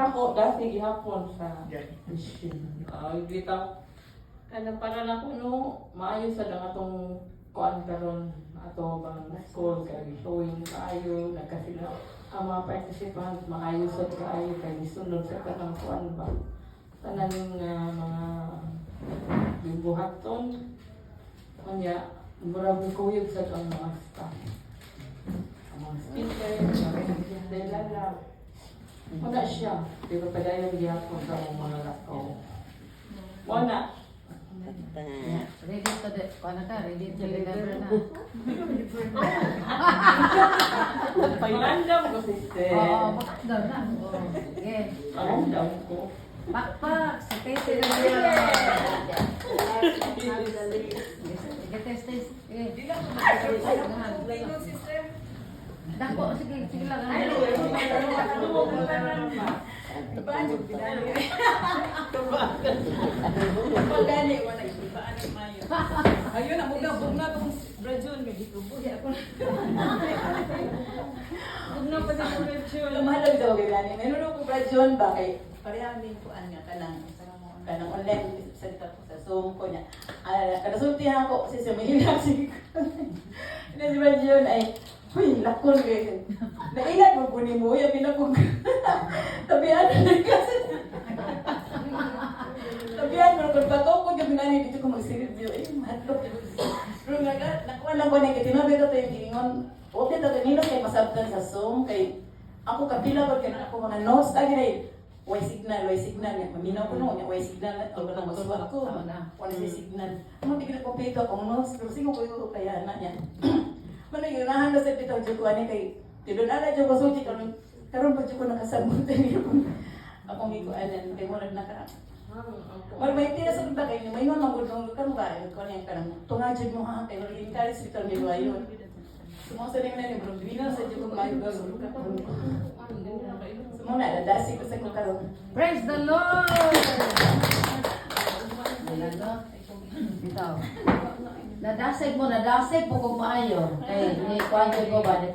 ako dati gihapon sa mission. Bitaw ano para lang kuno maayo sa lang atong kuan karon ato bang school kay showing kaayo nagkasila ang mga participants maayo sa kaayo kay sunod sa kanang kuan ba tanan mga buhaton kanya murag kuyog sa ang mga staff ang mga speaker mga lala wala siya pero padayon gyapon sa mga lakaw wala. Ready to the, kung ka, ready to deliver na. Pailandam ko, sister. Oo, pakdaw na. Sige. Pailandam ko. Pakpak, sa tete na niya. Sige, test. Sige. Dako, sige lang. Pagani wala ibaan ni Mayo. Ayun ang bugna na tong Brajon kay gitubuhi ako. Bugna pa sa Brajon. Lumalag daw kay Dani. Meron ko Brajon ba kay pareha min ko anya kanang online sa ko sa Zoom ko niya. Kadasultihan ko si Sumihila si. Ina si Brajon ay huy, lakon kay. Nailan mo po ni mo, yung pinakong tabihan na kasi. Tabihan mo, kung patukod yung pinani, dito ko mag-review. Eh, matlok. Pero nakuha lang ko na yung tinabi ko ito yung giingon. Okay, ito kanino kay masabtan sa Zoom. Kay ako kapila ko, kaya ako mga notes. Tagi na yun. Way signal. Maminaw ko noon, way signal. Ako lang maswak ko. Wala si signal. Ano, di ko nagpapito akong notes. Pero sigo ko kaya na niya. Manay ganahan na sa bitaw jud ko ani kay tidon ala jud ko suci karon pa jud ko nakasabot ani akong ikuanan kay mo naka Mal may tira sa ba kay may man magudong karon ba ko niya kanang tunga jud mo ha kay wala encourage bitaw ni ayon sumo sa ning na ni bro bina sa jud ko mayo ga sumo na dasi ko sa ko karon. Praise the Lord! Bitaw. Nadasig po kung maayo. Kay ni kwanyo ko ba ni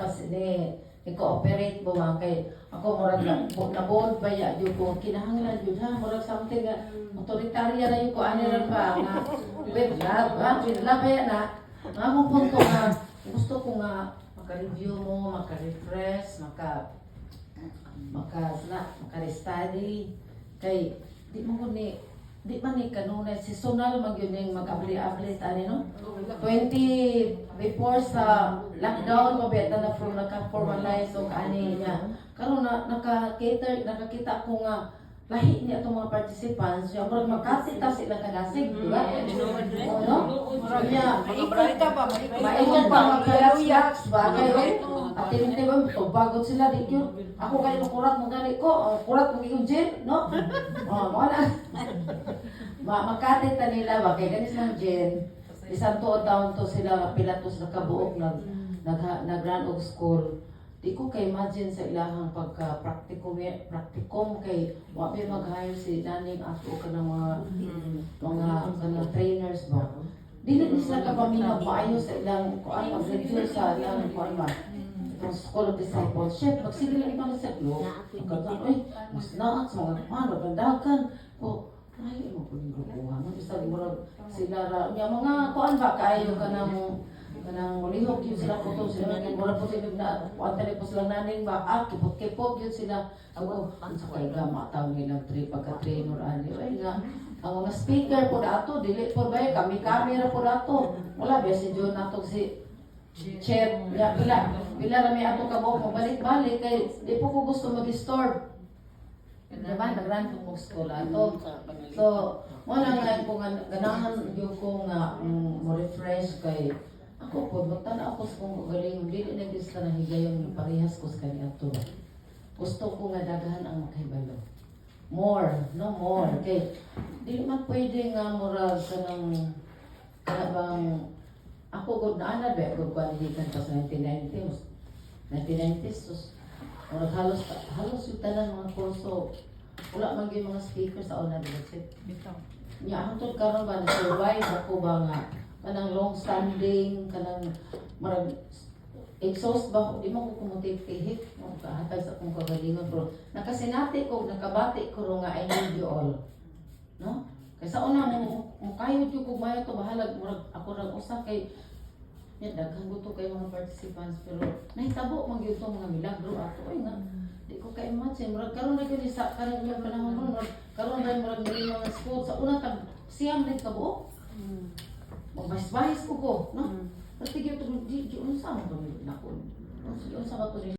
cooperate mo ba kay ako murag na board ba ya jud ko kinahanglan jud ha murag something nga authoritaria na yung ko ano ra ba nga with love ba ya na nga mo punto nga gusto ko nga maka-review mo, maka-refresh, maka-study kay di mo ko di man ni kanunay seasonal mag yun yung mag-abli-abli tani no 20 before sa lockdown mabeta na from naka-formalize o kaani niya karon na nakakita ko nga lahi niya itong mga participants yung murag makasita sila kadasig di ba no niya maikot pa magka-relax ba kayo at tinintay ba bagot sila di yun ako kayo kurat mo gali ko kurat mo yung gin no wala makatit na nila ba kay ganis ng gin isang tuod taon to sila pilatos na kabuok nag-run og school di ko kay imagine sa ilahang pagka-practicum kay wabi mag-hire si naning ato ka ng mga trainers ba dili sila kapaminaw maayo sa ilang kuan mag-review sa ilang kuan ba itong School of Discipleship magsigil ni mga sa club ay mas naat sa mga kuan magbandagan ko ay mo ko ni kuha man bisag murag sila ra mga kuan ba kayo kanang mulihok yun sila photo sila nang mura po sila na kuwanta po sila naning ba kipot yun sila ako sa kay gama taon nilang pagka-trainer ani ay nga ang mga speaker po dato dili po ba kami camera po dato wala ba si John nato si Chet ya pila rami ato ka mo balik-balik kay di po ko gusto mag-disturb diba nag-run ko school ato so wala nga po ganahan yung ko nga mo refresh kay ako po, magtala ako sa kong galing, hindi nag-isla na higayon yung parehas ko sa kanya ito. Gusto ko nga dagahan ang makahibalo. More, no more. Okay. Di naman pwede nga murag ka ng kanabang ako good na ana ba, good kwalihikan pa sa 1990s. 1990s, murag halos yung tanan mga kurso. Wala man yung mga speakers sa una dito. Nya hantod karon ba na-survive ako ba nga kanang long standing kanang marag exhaust ba, di mo ko kumutik-tihik, kahatag sa akong kagalingon, pero nakasinati ko, nakabati ko ro nga I need you all. No? Kaysa una mo kayo yung kumayo to bahalag, murag ako rang usa kay daghan ko to kay mga participants, pero nahitabo man gyud tong mga milagro ato ay nga di ko ka-imagine murag karon na gyud sa karang yung panahon ron, murag karon ra murag dili mga school sa una tag siyam na kabuok. Magbahis-bahis ko, no? Pero tigyo to di unsa man to nako. Unsa ba to